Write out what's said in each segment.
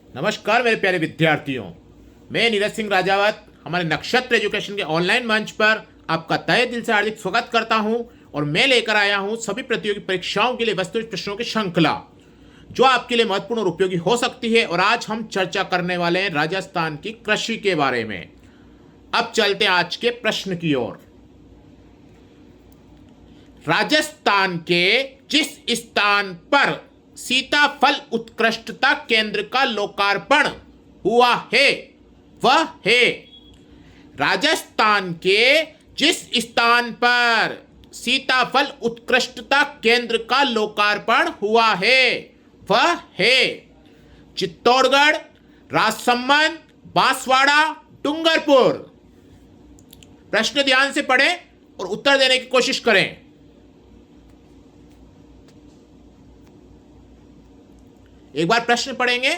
नमस्कार मेरे प्यारे विद्यार्थियों, मैं नीरज सिंह राजावत हमारे नक्षत्र एजुकेशन के ऑनलाइन मंच पर आपका तहे दिल से हार्दिक स्वागत करता हूं। और मैं लेकर आया हूं सभी प्रतियोगी परीक्षाओं के लिए वास्तविक प्रश्नों की श्रृंखला, जो आपके लिए महत्वपूर्ण और उपयोगी हो सकती है। और आज हम चर्चा करने वाले हैं राजस्थान की कृषि के बारे में। अब चलते हैं आज के प्रश्न की ओर। राजस्थान के जिस स्थान पर सीताफल उत्कृष्टता केंद्र का लोकार्पण हुआ है वह है। राजस्थान के जिस स्थान पर सीताफल उत्कृष्टता केंद्र का लोकार्पण हुआ है वह है चित्तौड़गढ़, राजसमंद, बांसवाड़ा, डूंगरपुर। प्रश्न ध्यान से पढ़ें और उत्तर देने की कोशिश करें। एक बार प्रश्न पढ़ेंगे।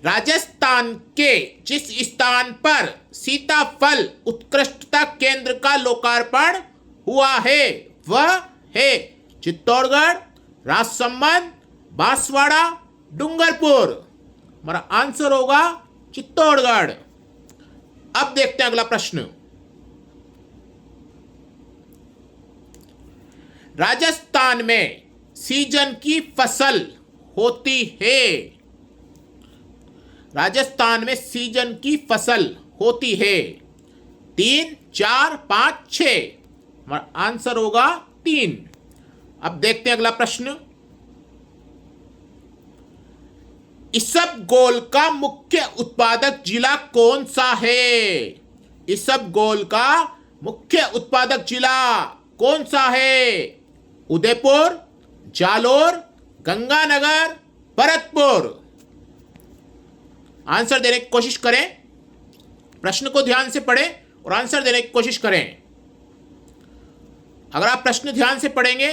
राजस्थान के जिस स्थान पर सीताफल उत्कृष्टता केंद्र का लोकार्पण हुआ है वह है चित्तौड़गढ़, राजसमंद, बांसवाड़ा, डूंगरपुर। हमारा आंसर होगा चित्तौड़गढ़। अब देखते हैं अगला प्रश्न। राजस्थान में सीजन की फसल होती है। राजस्थान में सीजन की फसल होती है 3, 4, 5, 6। हमारा आंसर होगा 3। अब देखते हैं अगला प्रश्न। इसबगोल का मुख्य उत्पादक जिला कौन सा है? इसबगोल का मुख्य उत्पादक जिला कौन सा है? उदयपुर, जालोर, गंगानगर, भरतपुर। आंसर देने की कोशिश करें। प्रश्न को ध्यान से पढ़ें और आंसर देने की कोशिश करें। अगर आप प्रश्न ध्यान से पढ़ेंगे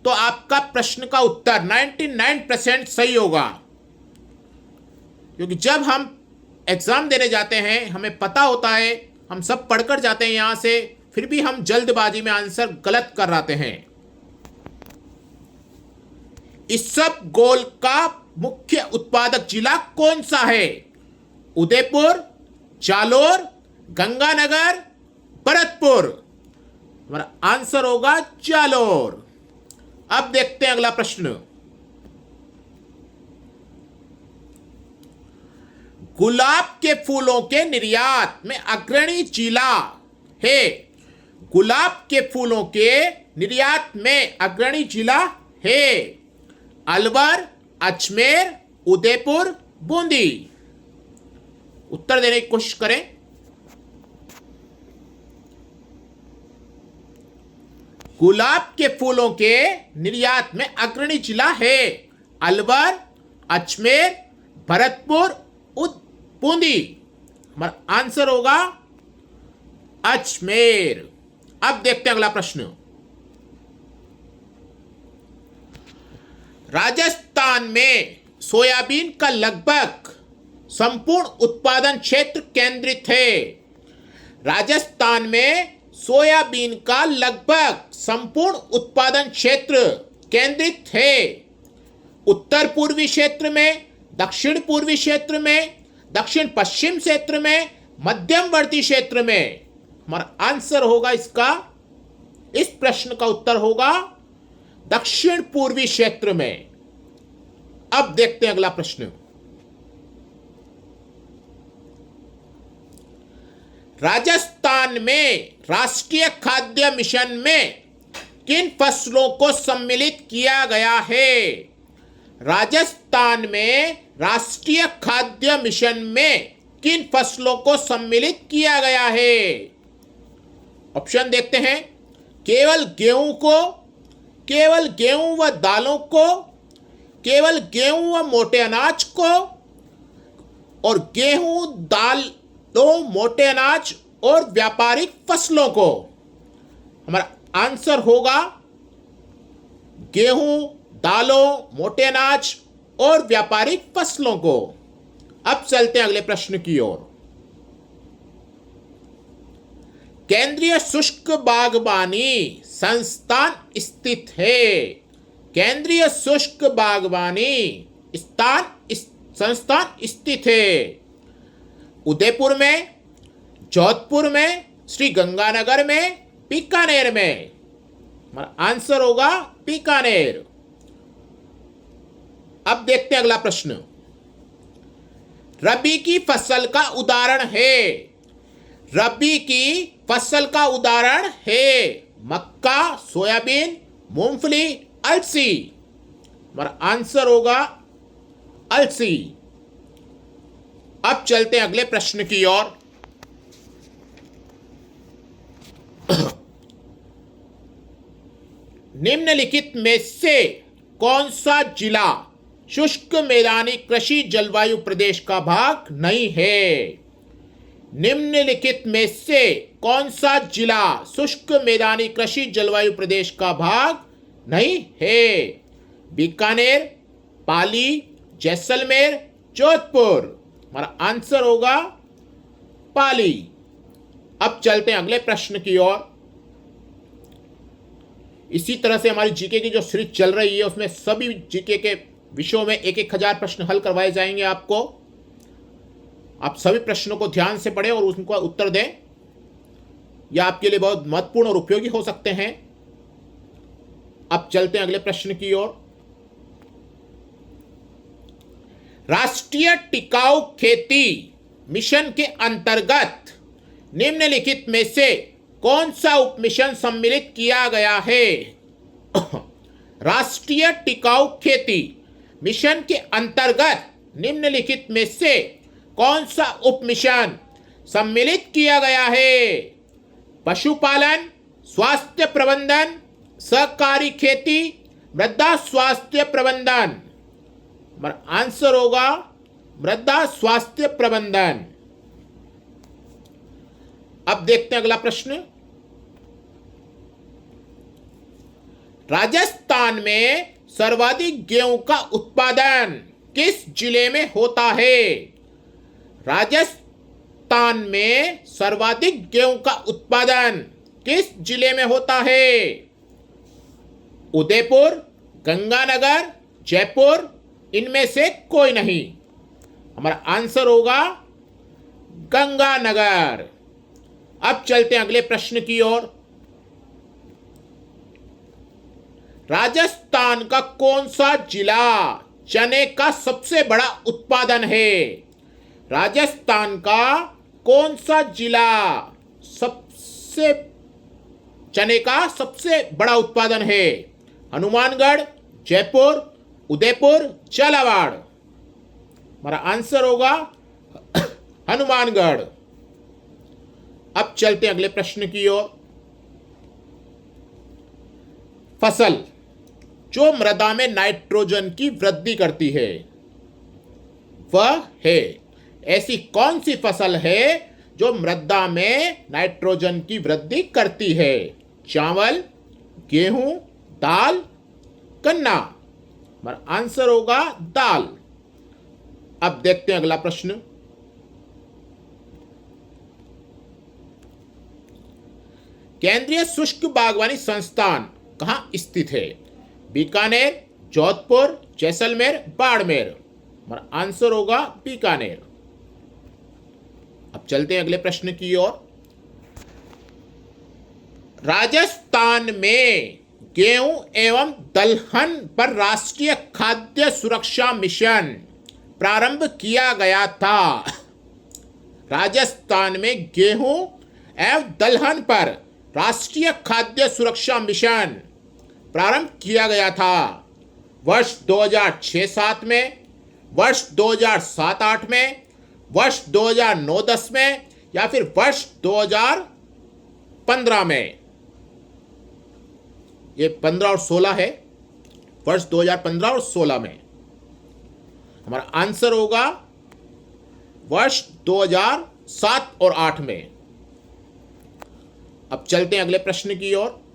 तो आपका प्रश्न का उत्तर 99% सही होगा, क्योंकि जब हम एग्जाम देने जाते हैं हमें पता होता है, हम सब पढ़कर जाते हैं यहां से, फिर भी हम जल्दबाजी में आंसर गलत कर आते हैं। इसबगोल का मुख्य उत्पादक जिला कौन सा है? उदयपुर, जालोर, गंगानगर, भरतपुर। हमारा आंसर होगा जालोर। अब देखते हैं अगला प्रश्न। गुलाब के फूलों के निर्यात में अग्रणी जिला है। गुलाब के फूलों के निर्यात में अग्रणी जिला है अलवर, अजमेर, उदयपुर, बूंदी। उत्तर देने की कोशिश करें। गुलाब के फूलों के निर्यात में अग्रणी जिला है अलवर, अजमेर, भरतपुर, बूंदी। हमारा आंसर होगा अजमेर। अब देखते हैं अगला प्रश्न। राजस्थान में सोयाबीन का लगभग संपूर्ण उत्पादन क्षेत्र केंद्रित है। राजस्थान में सोयाबीन का लगभग संपूर्ण उत्पादन क्षेत्र केंद्रित है उत्तर पूर्वी क्षेत्र में, दक्षिण पूर्वी क्षेत्र में, दक्षिण पश्चिम क्षेत्र में, मध्यमवर्ती क्षेत्र में। हमारा आंसर होगा इसका, इस प्रश्न का उत्तर होगा दक्षिण पूर्वी क्षेत्र में। अब देखते हैं अगला प्रश्न। राजस्थान में राष्ट्रीय खाद्य मिशन में किन फसलों को सम्मिलित किया गया है? राजस्थान में राष्ट्रीय खाद्य मिशन में किन फसलों को सम्मिलित किया गया है? ऑप्शन देखते हैं। केवल गेहूं को, केवल गेहूं व दालों को, केवल गेहूं व मोटे अनाज को, और गेहूं, दालों, मोटे अनाज और व्यापारिक फसलों को। हमारा आंसर होगा गेहूं, दालों, मोटे अनाज और व्यापारिक फसलों को। अब चलते हैं अगले प्रश्न की ओर। केंद्रीय शुष्क बागवानी संस्थान स्थित है। केंद्रीय शुष्क बागवानी संस्थान स्थित है? उदयपुर में, जोधपुर में, श्री गंगानगर में, बीकानेर में? हमारा आंसर होगा बीकानेर। अब देखते हैं अगला प्रश्न। रबी की फसल का उदाहरण है। रबी की फसल का उदाहरण है मक्का, सोयाबीन, मूंगफली, अलसी। हमारा आंसर होगा अलसी। अब चलते हैं अगले प्रश्न की ओर। निम्नलिखित में से कौन सा जिला शुष्क मैदानी कृषि जलवायु प्रदेश का भाग नहीं है? निम्नलिखित में से कौन सा जिला शुष्क मैदानी कृषि जलवायु प्रदेश का भाग नहीं है? बीकानेर, पाली, जैसलमेर, जोधपुर। हमारा आंसर होगा पाली। अब चलते हैं अगले प्रश्न की ओर। इसी तरह से हमारी जीके की जो सीरीज चल रही है उसमें सभी जीके के विषयों में 1,000 प्रश्न हल करवाए जाएंगे आपको। आप सभी प्रश्नों को ध्यान से पढ़ें और उनका उत्तर दें। यह आपके लिए बहुत महत्वपूर्ण और उपयोगी हो सकते हैं। अब चलते हैं अगले प्रश्न की ओर। राष्ट्रीय टिकाऊ खेती मिशन के अंतर्गत निम्नलिखित में से कौन सा उपमिशन सम्मिलित किया गया है? राष्ट्रीय टिकाऊ खेती मिशन के अंतर्गत निम्नलिखित में से कौन सा उपमिशन सम्मिलित किया गया है? पशुपालन, स्वास्थ्य प्रबंधन, सहकारी खेती, मृदा स्वास्थ्य प्रबंधन। हमारा आंसर होगा मृदा स्वास्थ्य प्रबंधन। अब देखते हैं अगला प्रश्न। राजस्थान में सर्वाधिक गेहूं का उत्पादन किस जिले में होता है? राजस्थान में सर्वाधिक गेहूं का उत्पादन किस जिले में होता है? उदयपुर, गंगानगर, जयपुर, इनमें से कोई नहीं। हमारा आंसर होगा गंगानगर। अब चलते हैं अगले प्रश्न की ओर। राजस्थान का कौन सा जिला चने का सबसे बड़ा उत्पादन है? राजस्थान का कौन सा जिला चने का सबसे बड़ा उत्पादन है? हनुमानगढ़, जयपुर, उदयपुर, झालावाड़। हमारा आंसर होगा हनुमानगढ़। अब चलते हैं अगले प्रश्न की ओर। फसल जो मृदा में नाइट्रोजन की वृद्धि करती है वह है, ऐसी कौन सी फसल है जो मृदा में नाइट्रोजन की वृद्धि करती है? चावल, गेहूं, दाल, गन्ना। हमारा आंसर होगा दाल। अब देखते हैं अगला प्रश्न। केंद्रीय शुष्क बागवानी संस्थान कहां स्थित है? बीकानेर, जोधपुर, जैसलमेर, बाड़मेर। हमारा आंसर होगा बीकानेर। अब चलते हैं अगले प्रश्न की ओर। राजस्थान में गेहूं एवं दलहन पर राष्ट्रीय खाद्य सुरक्षा मिशन प्रारंभ किया गया था। राजस्थान में गेहूं एवं दलहन पर राष्ट्रीय खाद्य सुरक्षा मिशन प्रारंभ किया गया था। वर्ष 2006-07 में, वर्ष 2007-08 में, वर्ष 2009-10 में या फिर वर्ष 2015 में। ये 15 और 16 है, वर्ष 2015 और 16 में। हमारा आंसर होगा वर्ष 2007 और 8 में। अब चलते हैं अगले प्रश्न की ओर।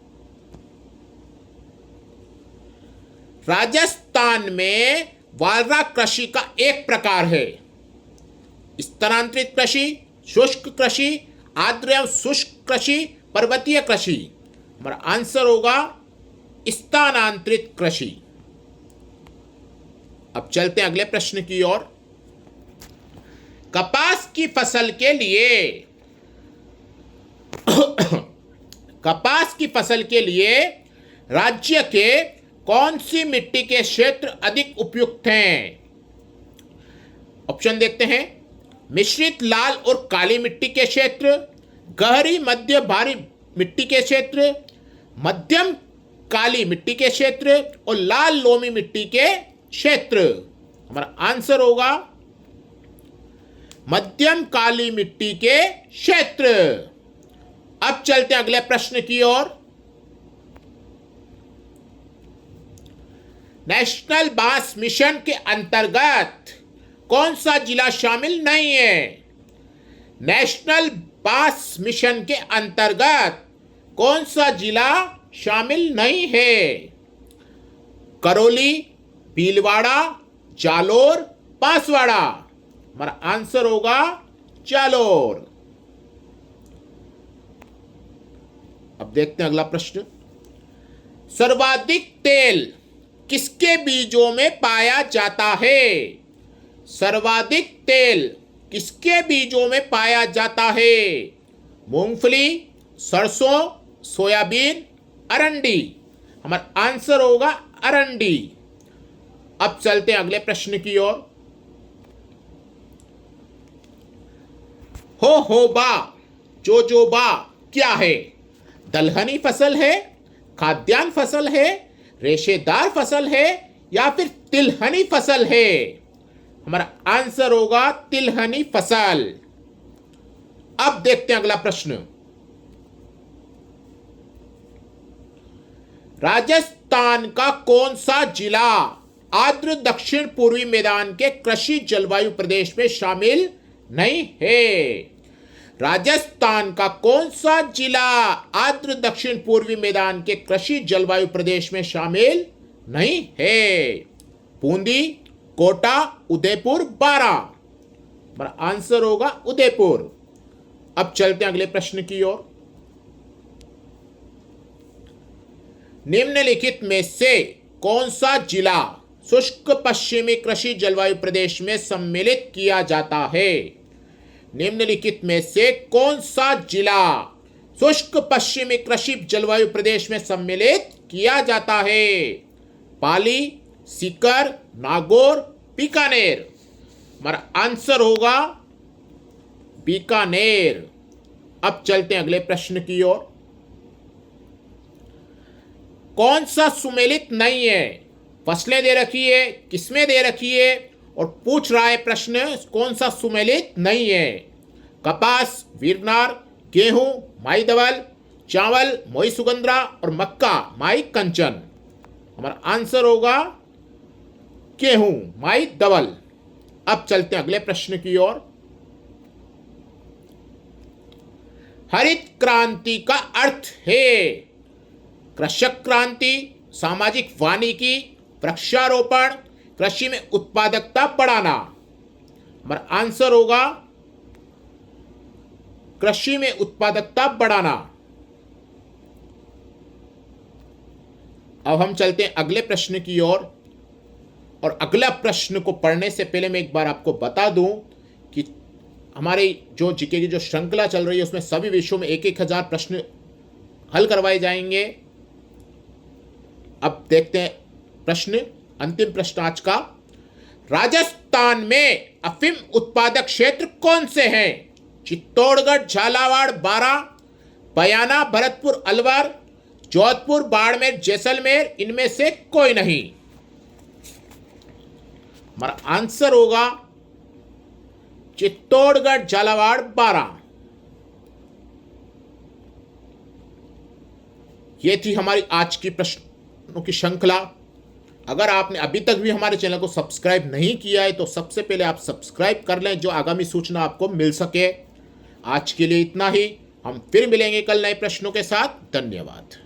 राजस्थान में वालरा कृषि का एक प्रकार है। स्थानांतरित कृषि, शुष्क कृषि, आर्द्र एवं शुष्क कृषि, पर्वतीय कृषि। हमारा आंसर होगा स्थानांतरित कृषि। अब चलते हैं अगले प्रश्न की ओर। कपास की फसल के लिए कपास की फसल के लिए राज्य के कौन सी मिट्टी के क्षेत्र अधिक उपयुक्त हैं? ऑप्शन देखते हैं। मिश्रित लाल और काली मिट्टी के क्षेत्र, गहरी मध्य भारी मिट्टी के क्षेत्र, मध्यम काली मिट्टी के क्षेत्र और लाल लोमी मिट्टी के क्षेत्र। हमारा आंसर होगा मध्यम काली मिट्टी के क्षेत्र। अब चलते हैं अगले प्रश्न की ओर। नेशनल बांस मिशन के अंतर्गत कौन सा जिला शामिल नहीं है? नेशनल बांस मिशन के अंतर्गत कौन सा जिला शामिल नहीं है? करौली, भीलवाड़ा, जालोर, बांसवाड़ा। हमारा आंसर होगा जालोर। अब देखते हैं अगला प्रश्न। सर्वाधिक तेल किसके बीजों में पाया जाता है? सर्वाधिक तेल किसके बीजों में पाया जाता है? मूंगफली, सरसों, सोयाबीन, अरंडी। हमारा आंसर होगा अरंडी। अब चलते हैं अगले प्रश्न की ओर। होहोबा, जोजोबा क्या है? दलहनी फसल है, खाद्यान्न फसल है, रेशेदार फसल है या फिर तिलहनी फसल है? हमारा आंसर होगा तिलहनी फसल। अब देखते हैं अगला प्रश्न। राजस्थान का कौन सा जिला आर्द्र दक्षिण पूर्वी मैदान के कृषि जलवायु प्रदेश में शामिल नहीं है? राजस्थान का कौन सा जिला आर्द्र दक्षिण पूर्वी मैदान के कृषि जलवायु प्रदेश में शामिल नहीं है? बूंदी, कोटा, उदयपुर, बारा। हमारा आंसर होगा उदयपुर। अब चलते हैं अगले प्रश्न की ओर। निम्नलिखित में से कौन सा जिला शुष्क पश्चिमी कृषि जलवायु प्रदेश में सम्मिलित किया जाता है? निम्नलिखित में से कौन सा जिला शुष्क पश्चिमी कृषि जलवायु प्रदेश में सम्मिलित किया जाता है? पाली, सीकर, नागौर, बीकानेर। हमारा आंसर होगा बीकानेर। अब चलते हैं अगले प्रश्न की ओर। कौन सा सुमेलित नहीं है? फसलें दे रखी है, किस्में दे रखी है और पूछ रहा है प्रश्न कौन सा सुमेलित नहीं है? कपास, वीरनार, गेहूं, माई धवल, चावल, मोई सुगंधरा और मक्का, माई कंचन। हमारा आंसर होगा गेहूं, माई धवल। अब चलते हैं अगले प्रश्न की ओर। हरित क्रांति का अर्थ है कृषक क्रांति, सामाजिक वानिकी, वृक्षारोपण, कृषि में उत्पादकता बढ़ाना। हमारा आंसर होगा कृषि में उत्पादकता बढ़ाना। अब हम चलते हैं अगले प्रश्न की ओर। और अगला प्रश्न को पढ़ने से पहले मैं एक बार आपको बता दूं कि हमारी जो जीके की जो श्रृंखला चल रही है उसमें सभी विषयों में 1,000 प्रश्न हल करवाए जाएंगे। अब देखते हैं प्रश्न, अंतिम प्रश्न आज का। राजस्थान में अफीम उत्पादक क्षेत्र कौन से हैं? चित्तौड़गढ़, झालावाड़, बारां, बयाना, भरतपुर, अलवर, जोधपुर, बाड़मेर, जैसलमेर। इनमें से कोई नहीं। हमारा आंसर होगा चित्तौड़गढ़, झालावाड़, बारां। ये थी हमारी आज की प्रश्नों की श्रृंखला। अगर आपने अभी तक भी हमारे चैनल को सब्सक्राइब नहीं किया है तो सबसे पहले आप सब्सक्राइब कर लें, जो आगामी सूचना आपको मिल सके। आज के लिए इतना ही। हम फिर मिलेंगे कल नए प्रश्नों के साथ। धन्यवाद।